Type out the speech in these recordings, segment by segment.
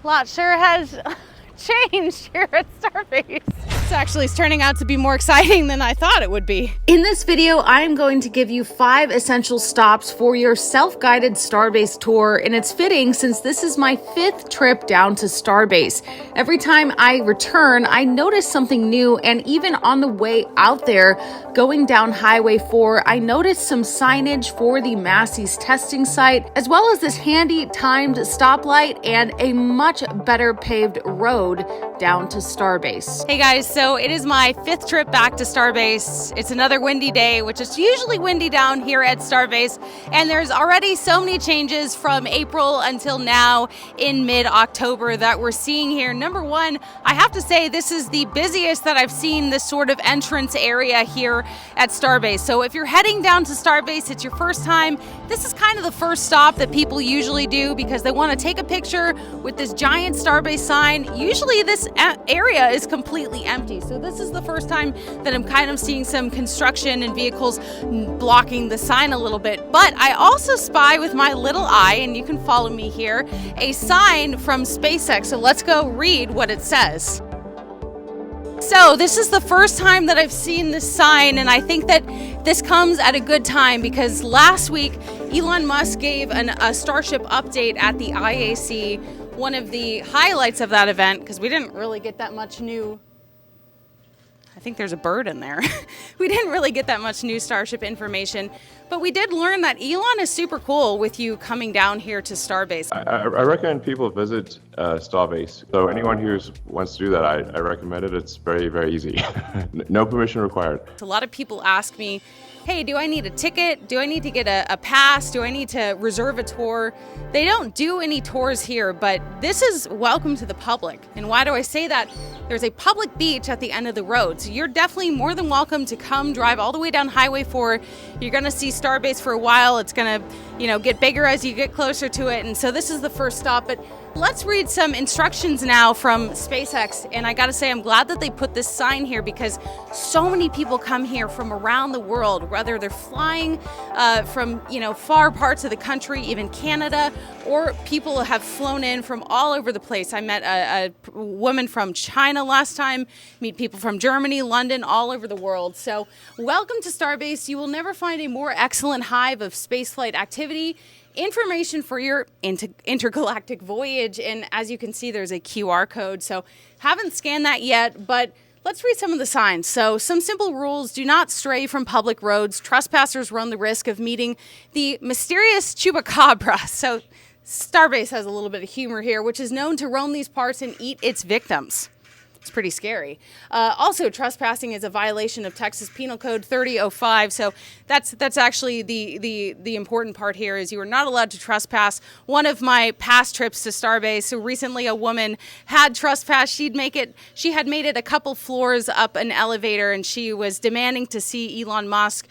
lot sure has changed here at Starbase. This actually is turning out to be more exciting than I thought it would be. In this video, I am going to give you 5 essential stops for your self-guided Starbase tour, and it's fitting since this is my 5th trip down to Starbase. Every time I return, I notice something new, and even on the way out there, going down Highway 4, I noticed some signage for the Massey's testing site, as well as this handy timed stoplight and a much better paved road down to Starbase. Hey guys, so it is my 5th trip back to Starbase. It's another windy day, which is usually windy down here at Starbase, and there's already so many changes from April until now in mid-October that we're seeing here. Number one, I have to say this is the busiest that I've seen this sort of entrance area here at Starbase. So if you're heading down to Starbase, it's your first time, this is kind of the first stop that people usually do because they want to take a picture with this giant Starbase sign. Usually this area is completely empty. So this is the first time that I'm kind of seeing some construction and vehicles blocking the sign a little bit. But I also spy with my little eye, and you can follow me here, a sign from SpaceX. So let's go read what it says. So this is the first time that I've seen this sign, and I think that this comes at a good time because last week Elon Musk gave a Starship update at the IAC, one of the highlights of that event, because we didn't really get that much new, I think there's a bird in there. We didn't really get that much new Starship information, but we did learn that Elon is super cool with you coming down here to Starbase. I recommend people visit Starbase. So anyone who wants to do that, I recommend it. It's very, very easy. No permission required. A lot of people ask me, hey, do I need a ticket? Do I need to get a pass? Do I need to reserve a tour? They don't do any tours here, but this is welcome to the public. And why do I say that? There's a public beach at the end of the road. So you're definitely more than welcome to come drive all the way down Highway 4. You're gonna see Starbase for a while. It's gonna, get bigger as you get closer to it. And so this is the first stop, but let's read some instructions now from SpaceX. And I gotta say, I'm glad that they put this sign here because so many people come here from around the world, whether they're flying from, far parts of the country, even Canada, or people have flown in from all over the place. I met a woman from China last time, meet people from Germany, London, all over the world. So welcome to Starbase. You will never find a more excellent hive of spaceflight activity, information for your intergalactic voyage, and as you can see, there's a QR code. So haven't scanned that yet, but let's read some of the signs. So some simple rules: do not stray from public roads. Trespassers run the risk of meeting the mysterious chupacabra. So Starbase has a little bit of humor here, which is known to roam these parts and eat its victims. It's pretty scary. Also, trespassing is a violation of Texas Penal Code 3005. So that's actually the important part here is you are not allowed to trespass. One of my past trips to Starbase, so recently a woman had trespassed. She had made it a couple floors up an elevator, and she was demanding to see Elon Musk.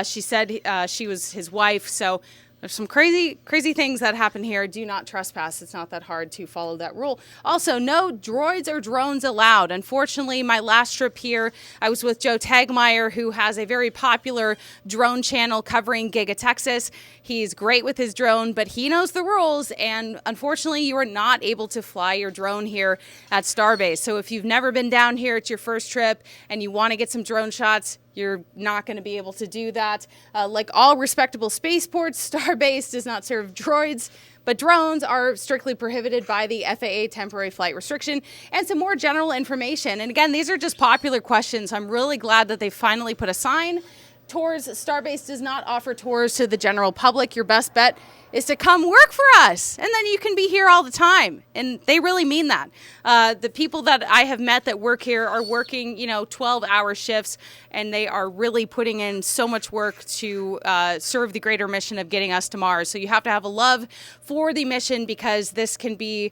She said she was his wife. So there's some crazy things that happen here. Do not trespass. It's not that hard to follow that rule. Also, no droids or drones allowed. Unfortunately, my last trip here, I was with Joe Tagmeyer, who has a very popular drone channel covering Giga Texas. He's great with his drone, but he knows the rules, and unfortunately, you are not able to fly your drone here at Starbase. So if you've never been down here, it's your first trip, and you want to get some drone shots, you're not going to be able to do that. Like all respectable spaceports, Starbase does not serve droids, but drones are strictly prohibited by the FAA temporary flight restriction, and some more general information. And again, these are just popular questions. I'm really glad that they finally put a sign. Tours, Starbase does not offer tours to the general public. Your best bet is to come work for us, and then you can be here all the time. And they really mean that. The people that I have met that work here are working, 12-hour shifts, and they are really putting in so much work to serve the greater mission of getting us to Mars. So you have to have a love for the mission because this can be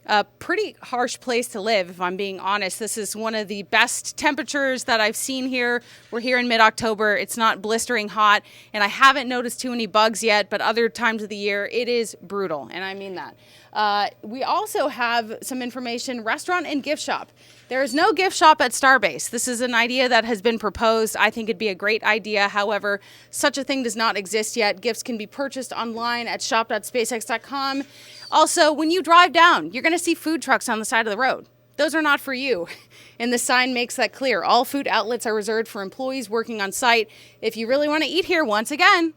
a pretty harsh place to live, if I'm being honest. This is one of the best temperatures that I've seen here. We're here in mid-October. It's not blistering hot, and I haven't noticed too many bugs yet, but other times of the year, it is brutal, and I mean that. We also have some information, restaurant and gift shop. There is no gift shop at Starbase. This is an idea that has been proposed. I think it'd be a great idea. However, such a thing does not exist yet. Gifts can be purchased online at shop.spacex.com. Also, when you drive down, you're going to see food trucks on the side of the road. Those are not for you. And the sign makes that clear. All food outlets are reserved for employees working on site. If you really want to eat here, once again,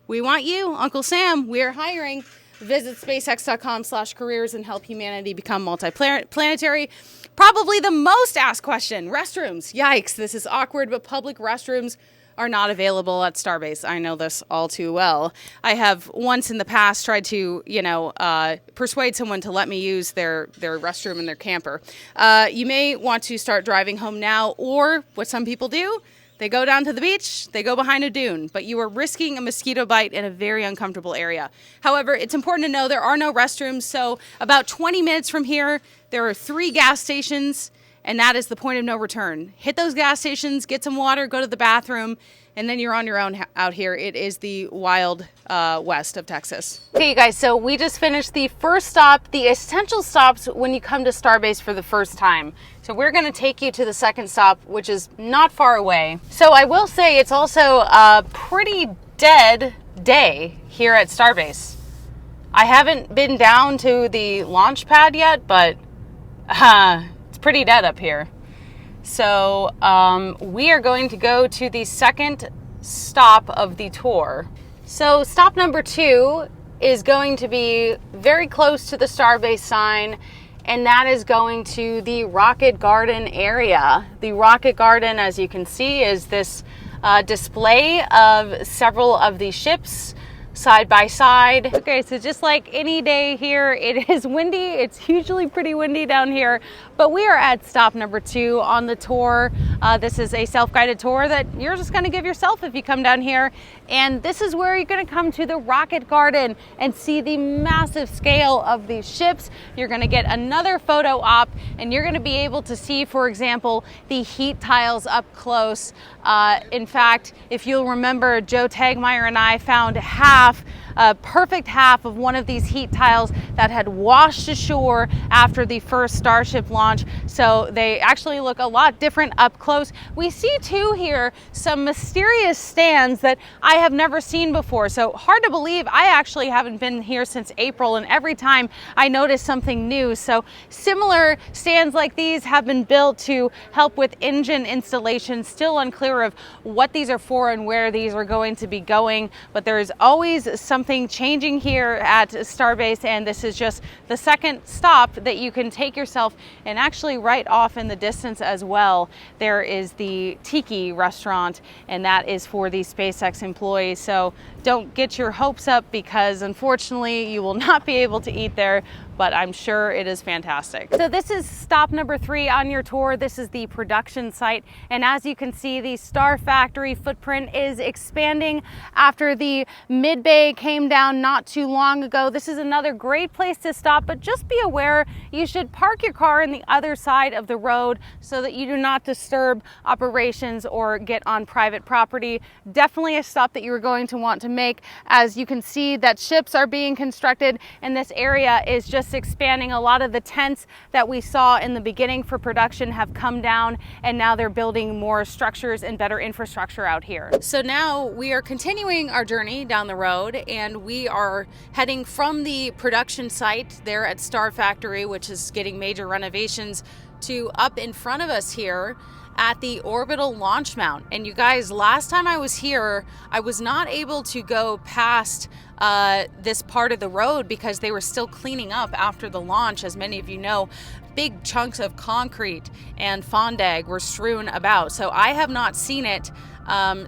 we want you, Uncle Sam. We're hiring. Visit spacex.com/careers and help humanity become multiplanetary. Probably the most asked question, restrooms. Yikes, this is awkward, but public restrooms are not available at Starbase. I know this all too well. I have once in the past tried to, persuade someone to let me use their restroom in their camper. You may want to start driving home now, or what some people do, they go down to the beach, they go behind a dune, but you are risking a mosquito bite in a very uncomfortable area. However, it's important to know there are no restrooms, so about 20 minutes from here, there are 3 gas stations, and that is the point of no return. Hit those gas stations, get some water, go to the bathroom, and then you're on your own out here. It is the wild west of Texas. Okay, you guys, so we just finished the first stop, the essential stops when you come to Starbase for the first time. So we're gonna take you to the second stop, which is not far away. So I will say it's also a pretty dead day here at Starbase. I haven't been down to the launch pad yet, but it's pretty dead up here. So we are going to go to the second stop of the tour. So stop number 2 is going to be very close to the Starbase sign, and that is going to the Rocket Garden area. The Rocket Garden, as you can see, is this display of several of the ships side by side. Okay, so just like any day here, it is windy. It's usually pretty windy down here, but we are at stop number 2 on the tour. This is a self-guided tour that you're just going to give yourself if you come down here. And this is where you're going to come to the Rocket Garden and see the massive scale of these ships. You're going to get another photo op, and you're going to be able to see, for example, the heat tiles up close. In fact, if you'll remember, Joe Tagmeyer and I found a perfect half of one of these heat tiles that had washed ashore after the first Starship launch. So they actually look a lot different up close. We see too here some mysterious stands that I have never seen before. So hard to believe, I actually haven't been here since April, and every time I notice something new. So similar stands like these have been built to help with engine installation. Still unclear of what these are for and where these are going to be going, but there is always something changing here at Starbase, and this is just the second stop that you can take yourself. And actually right off in the distance as well, there is the Tiki restaurant, and that is for the SpaceX employees. So don't get your hopes up, because unfortunately you will not be able to eat there, but I'm sure it is fantastic. So this is stop number 3 on your tour. This is the production site, and as you can see, the Star Factory footprint is expanding after the mid-bay came down not too long ago. This is another great place to stop, but just be aware you should park your car on the other side of the road so that you do not disturb operations or get on private property. Definitely a stop that you're going to want to make. As you can see, that ships are being constructed, and this area is just expanding. A lot of the tents that we saw in the beginning for production have come down, and now they're building more structures and better infrastructure out here. So now we are continuing our journey down the road, and we are heading from the production site there at Star Factory, which is getting major renovations, to up in front of us here at the orbital launch mount. And you guys, last time I was here, I was not able to go past this part of the road because they were still cleaning up after the launch. As many of you know, big chunks of concrete and fondag were strewn about. So I have not seen it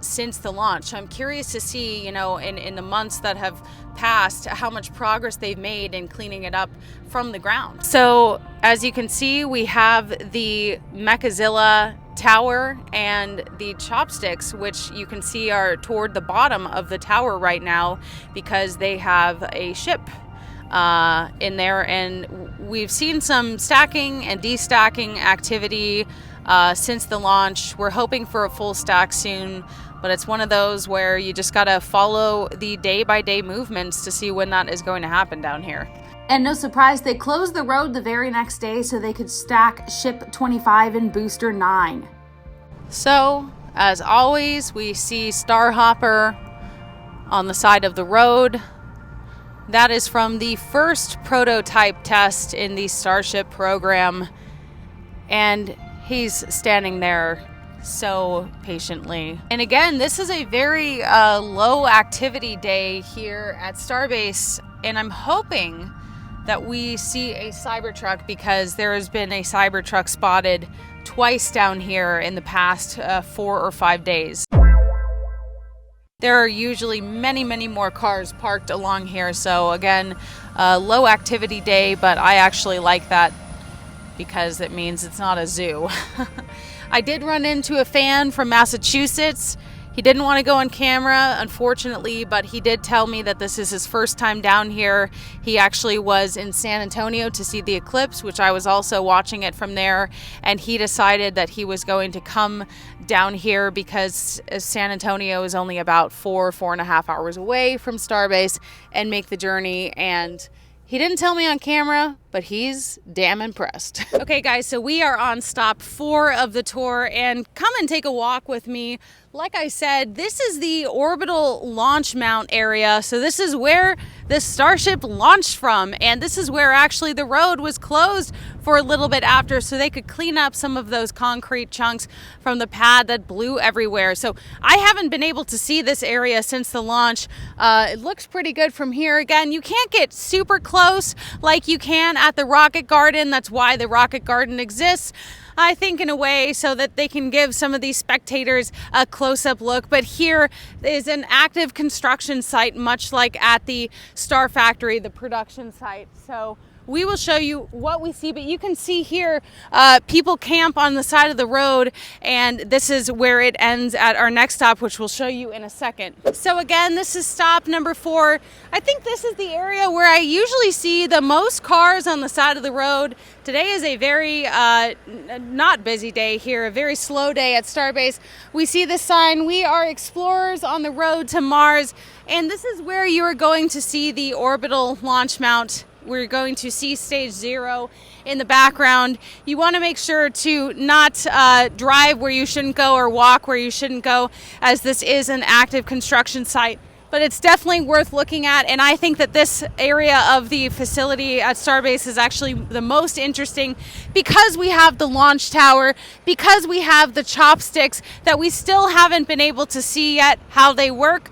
since the launch. So I'm curious to see, in the months that have passed, how much progress they've made in cleaning it up from the ground. So as you can see, we have the Mechazilla tower and the chopsticks, which you can see are toward the bottom of the tower right now because they have a ship in there, and we've seen some stacking and destacking activity since the launch. We're hoping for a full stack soon, but it's one of those where you just gotta follow the day-by-day movements to see when that is going to happen down here. And no surprise, they closed the road the very next day so they could stack ship 25 and booster 9. So, as always, we see Starhopper on the side of the road. That is from the first prototype test in the Starship program. And he's standing there so patiently. And again, this is a very low activity day here at Starbase. And I'm hoping that we see a Cybertruck, because there has been a Cybertruck spotted twice down here in the past 4 or 5 days. There are usually many, many more cars parked along here. So again, low activity day, but I actually like that because it means it's not a zoo. I did run into a fan from Massachusetts. He didn't want to go on camera, unfortunately, but he did tell me that this is his first time down here. He actually was in San Antonio to see the eclipse, which I was also watching it from there, and he decided that he was going to come down here because San Antonio is only about 4.5 hours away from Starbase, and make the journey. And he didn't tell me on camera, but he's damn impressed. Okay, guys, so we are on stop 4 of the tour, and come and take a walk with me. Like I said, this is the orbital launch mount area. So this is where the Starship launched from, and this is where actually the road was closed for a little bit after, so they could clean up some of those concrete chunks from the pad that blew everywhere. So I haven't been able to see this area since the launch. It looks pretty good from here. Again, you can't get super close like you can at the Rocket Garden. That's why the Rocket Garden exists, I think, in a way, so that they can give some of these spectators a close-up look. But here is an active construction site, much like at the Star Factory, the production site. So we will show you what we see, but you can see here people camp on the side of the road, and this is where it ends at our next stop, which we'll show you in a second. So again, this is stop number 4. I think this is the area where I usually see the most cars on the side of the road. Today is a very not busy day here, a very slow day at Starbase. We see this sign, "We are explorers on the road to Mars," and this is where you are going to see the orbital launch mount. We're going to see stage 0 in the background. You want to make sure to not drive where you shouldn't go or walk where you shouldn't go, as this is an active construction site. But it's definitely worth looking at, and I think that this area of the facility at Starbase is actually the most interesting, because we have the launch tower, because we have the chopsticks that we still haven't been able to see yet how they work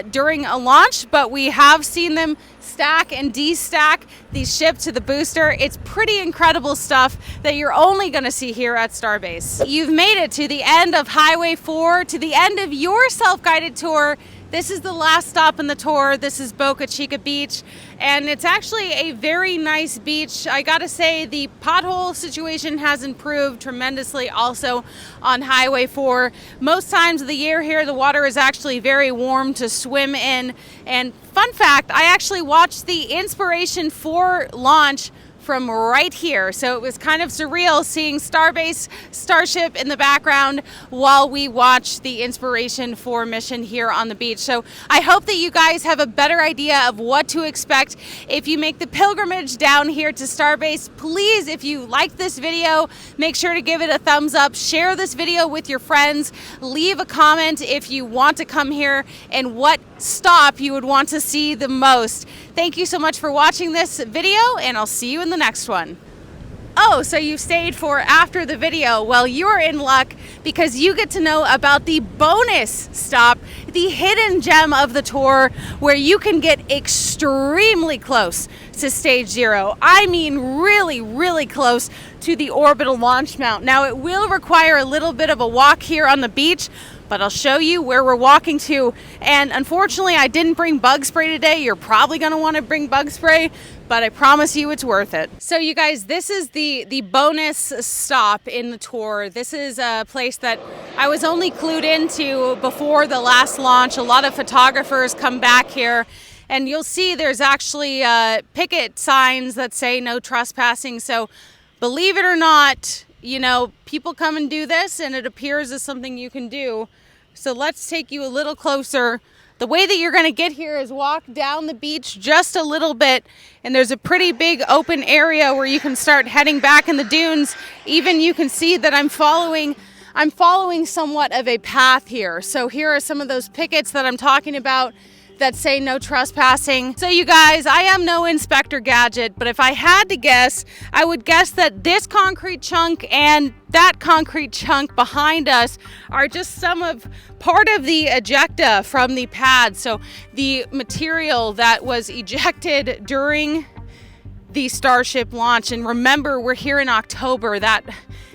during a launch, but we have seen them stack and destack these ships to the booster. It's pretty incredible stuff that you're only going to see here at Starbase. You've made it to the end of Highway 4, to the end of your self-guided tour. This is the last stop in the tour. This is Boca Chica Beach, and it's actually a very nice beach. I gotta say, the pothole situation has improved tremendously also on Highway 4. Most times of the year here, the water is actually very warm to swim in. And fun fact, I actually watched the Inspiration 4 launch from right here. So it was kind of surreal seeing Starbase Starship in the background while we watch the Inspiration 4 mission here on the beach. So I hope that you guys have a better idea of what to expect if you make the pilgrimage down here to Starbase. Please, if you like this video, make sure to give it a thumbs up, share this video with your friends, leave a comment if you want to come here and what stop you would want to see the most. Thank you so much for watching this video, and I'll see you in the next one. Oh, so you stayed for after the video. Well, you're in luck, because you get to know about the bonus stop, the hidden gem of the tour, where you can get extremely close to stage 0. I mean, really, really close to the orbital launch mount. Now, it will require a little bit of a walk here on the beach, but I'll show you where we're walking to. And unfortunately, I didn't bring bug spray today. You're probably going to want to bring bug spray, but I promise you it's worth it. So you guys, this is the bonus stop in the tour. This is a place that I was only clued into before the last launch. A lot of photographers come back here, and you'll see there's actually picket signs that say no trespassing. So believe it or not, you know, people come and do this, and it appears as something you can do. So let's take you a little closer The way that you're going to get here is walk down the beach just a little bit, and there's a pretty big open area where you can start heading back in the dunes. Even you can see that I'm following somewhat of a path here. So here are some of those pickets that I'm talking about that say no trespassing. So you guys, I am no Inspector Gadget, but if I had to guess, I would guess that this concrete chunk and that concrete chunk behind us are just part of the ejecta from the pad. So the material that was ejected during the Starship launch. And remember, we're here in October. That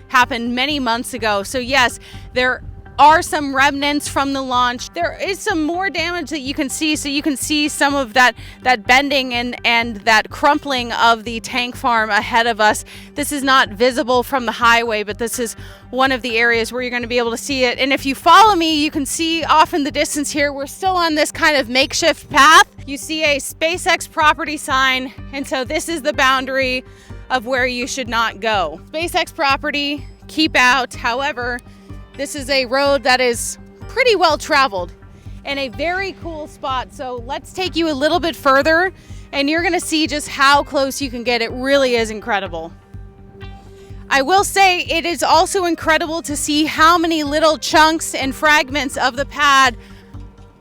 happened many months ago. So yes, there are some remnants from the launch. There is some more damage that you can see. So you can see some of that bending and that crumpling of the tank farm ahead of us. This is not visible from the highway, but this is one of the areas where you're going to be able to see it. And if you follow me, you can see off in the distance here, we're still on this kind of makeshift path. You see a SpaceX property sign. And so this is the boundary of where you should not go. SpaceX property, keep out. However, this is a road that is pretty well traveled and a very cool spot. So let's take you a little bit further and you're gonna see just how close you can get. It really is incredible. I will say it is also incredible to see how many little chunks and fragments of the pad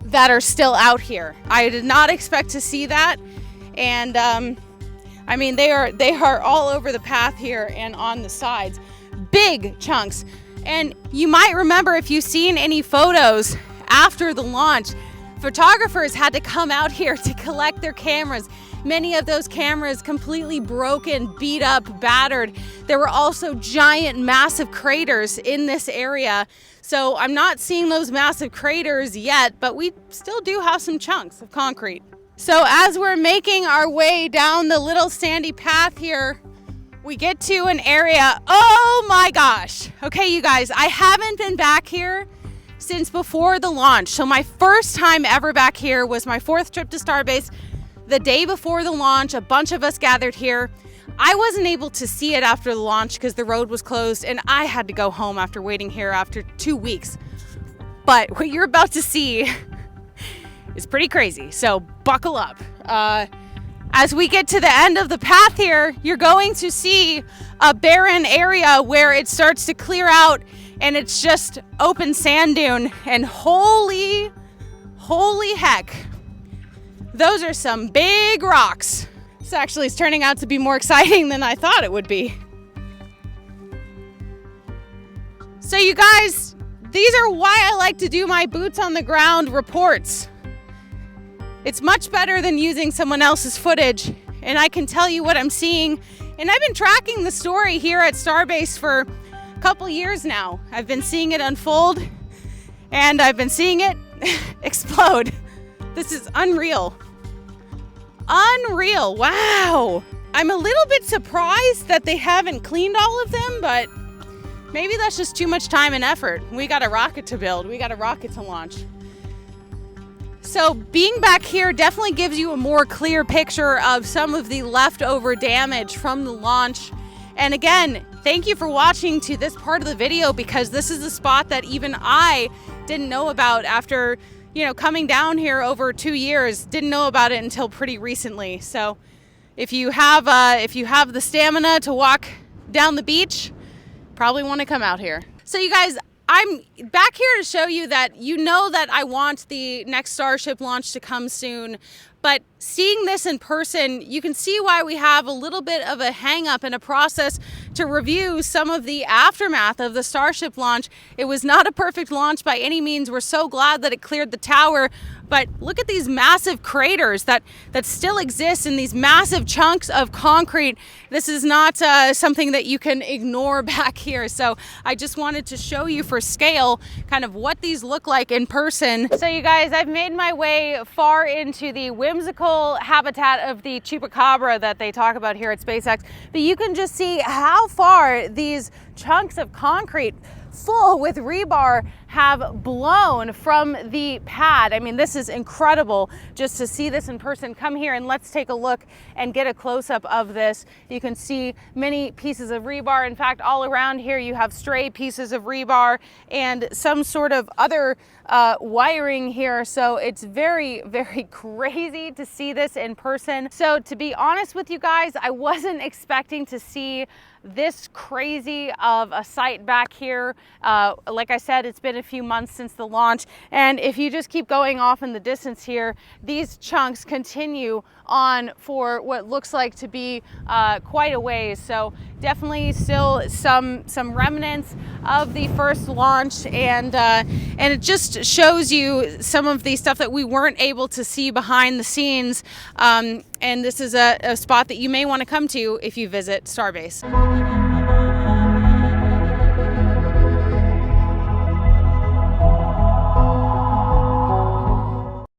that are still out here. I did not expect to see that. And I mean, they are all over the path here and on the sides. Big chunks. And you might remember, if you've seen any photos after the launch, photographers had to come out here to collect their cameras. Many of those cameras completely broken, beat up, battered. There were also giant, massive craters in this area. So I'm not seeing those massive craters yet, but we still do have some chunks of concrete. So as we're making our way down the little sandy path here, we get to an area. Oh my gosh. Okay, you guys, I haven't been back here since before the launch. So my first time ever back here was my 4th trip to Starbase. The day before the launch, a bunch of us gathered here. I wasn't able to see it after the launch because the road was closed and I had to go home after waiting here after 2 weeks. But what you're about to see is pretty crazy. So buckle up. As we get to the end of the path here, you're going to see a barren area where it starts to clear out and it's just open sand dune. And holy heck, those are some big rocks. This actually is turning out to be more exciting than I thought it would be. So you guys, these are why I like to do my boots on the ground reports. It's much better than using someone else's footage, and I can tell you what I'm seeing. And I've been tracking the story here at Starbase for a couple years now. I've been seeing it unfold, and I've been seeing it explode. This is unreal. Unreal, wow. I'm a little bit surprised that they haven't cleaned all of them, but maybe that's just too much time and effort. We got a rocket to build, we got a rocket to launch. So being back here definitely gives you a more clear picture of some of the leftover damage from the launch. And again, thank you for watching to this part of the video, because this is a spot that even I didn't know about after, coming down here over 2 years. Didn't know about it until pretty recently. So if you have the stamina to walk down the beach, probably want to come out here. So you guys, I'm back here to show you that that I want the next Starship launch to come soon, but seeing this in person, you can see why we have a little bit of a hang up in a process to review some of the aftermath of the Starship launch. It was not a perfect launch by any means. We're so glad that it cleared the tower, but look at these massive craters that still exist in these massive chunks of concrete. This is not something that you can ignore back here. So I just wanted to show you for scale kind of what these look like in person. So you guys, I've made my way far into the whimsical habitat of the chupacabra that they talk about here at SpaceX, but you can just see how far these chunks of concrete full with rebar have blown from the pad. I mean, this is incredible just to see this in person. Come here and let's take a look and get a close-up of this. You can see many pieces of rebar. In fact, all around here you have stray pieces of rebar and some sort of other wiring here. So it's very, very crazy to see this in person. So to be honest with you guys, I wasn't expecting to see this crazy of a site back here. Like I said, it's been a few months since the launch, and if you just keep going off in the distance here, these chunks continue on for what looks like to be quite a ways. So definitely still some remnants of the first launch, and it just shows you some of the stuff that we weren't able to see behind the scenes. And this is a spot that you may want to come to if you visit Starbase.